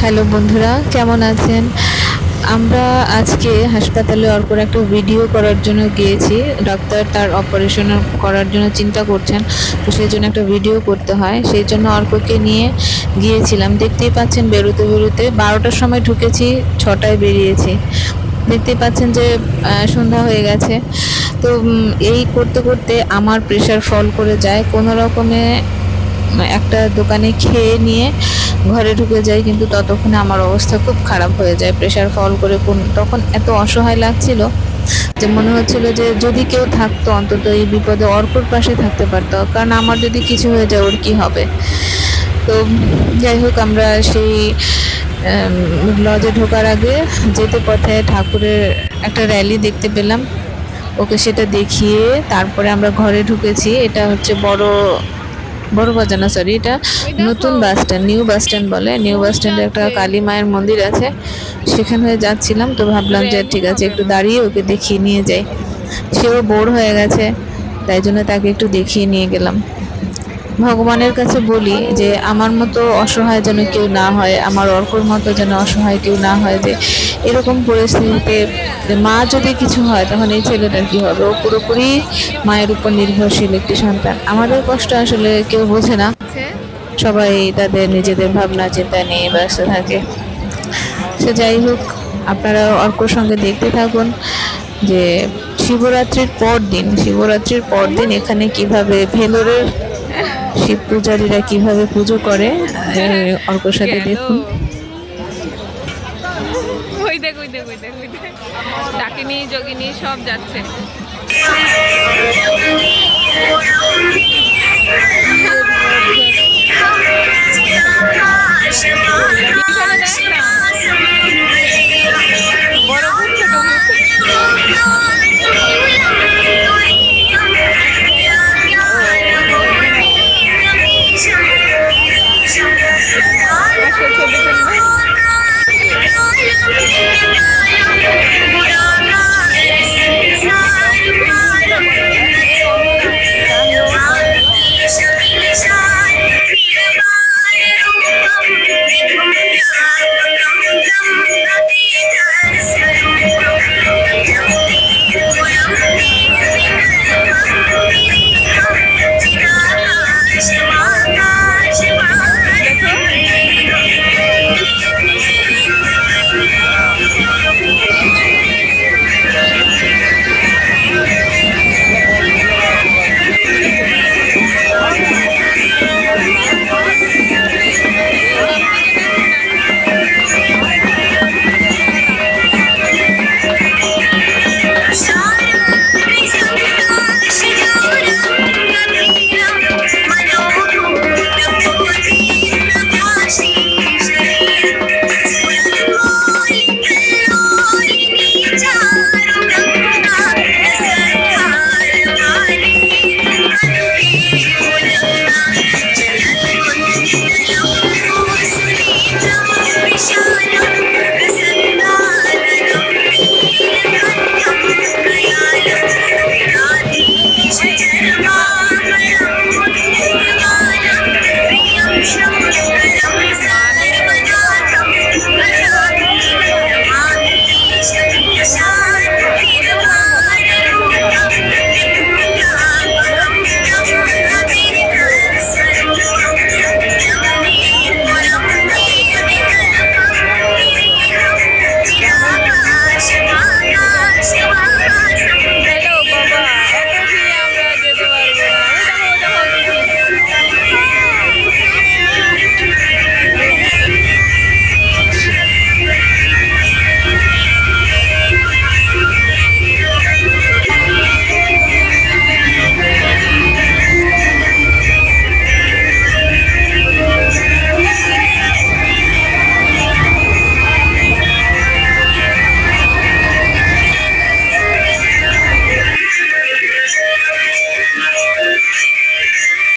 Hello বন্ধুরা, কেমন আছেন? আমরা আজকে হাসপাতালে অর্কর একটা ভিডিও করার জন্য গিয়েছি। ডাক্তার তার অপারেশন করার জন্য চিন্তা করছেন, তো সেই জন্য একটা ভিডিও করতে হয়, সেই জন্য অর্ককে নিয়ে গিয়েছিলাম। দেখতেই পাচ্ছেন বেরোতে বেরোতে 12টার সময় ঢুকেছি, 6টায় বেরিয়েছি। দেখতেই পাচ্ছেন যে সন্ধ্যা হয়ে গেছে। তো এই করতে করতে আমার প্রেশার ফল করে যায় কোনো রকমে। একটা দোকানে খেয়ে নিয়ে ঘরে ঢুকে যাই, কিন্তু ততক্ষণে আমার অবস্থা খুব খারাপ হয়ে যায়, প্রেশার ফল করে। তখন এত অসহায় লাগছিল যে মনে হচ্ছিল যে যদি কেউ থাকতো অন্তত এই বিপদে অর্কর পাশে থাকতে পারতো, কারণ আমার যদি কিছু হয়ে যায় ওর কি হবে। তো যাই হোক, আমরা সেই লজে ঢোকার আগে যেতে পথে ঠাকুরের একটা র্যালি দেখতে পেলাম, ওকে সেটা দেখিয়ে তারপরে আমরা ঘরে ঢুকেছি। এটা হচ্ছে বড় বাজার না, সরি, এটা নতুন bus stand, new bus stand বলে। নিউ বাস স্ট্যান্ডে একটা কালী মায়ের মন্দির আছে, সেখানে হয়ে যাচ্ছিলাম। তো ভাবলাম যে ঠিক আছে, একটু দাঁড়িয়ে ওকে দেখিয়ে নিয়ে যাই। সেও বোর হয়ে গেছে, তাই জন্য তাকে একটু দেখিয়ে নিয়ে গেলাম। ভগবানের কাছে বলি যে আমার মতো অসহায় যেন কেউ না হয়, আমার অর্কর মতো যেন অসহায় কেউ না হয়, যে এরকম পরিস্থিতিতে মা যদি কিছু হয় তখন এই ছেলেটার কি হবে। ও পুরোপুরি মায়ের উপর নির্ভরশীল একটি সন্তান। আমাদের কষ্ট আসলে কেউ বোঝে না, সবাই তাদের নিজেদের ভাবনা চিন্তা নিয়ে ব্যস্ত থাকে। সে যাই হোক, আপনারা অর্কর সঙ্গে দেখতে থাকুন যে শিবরাত্রির পর দিন এখানে কিভাবে ভেলোরের শিব পূজারীরা কিভাবে পুজো করে, অর্কর সাথে দেখুন। ওই দেখ ওই দেখ ওই দেখ ওই দেখ, ডাকিনি যোগিনী সব যাচ্ছে। বড় ঘুরছে ছবি তুলবে।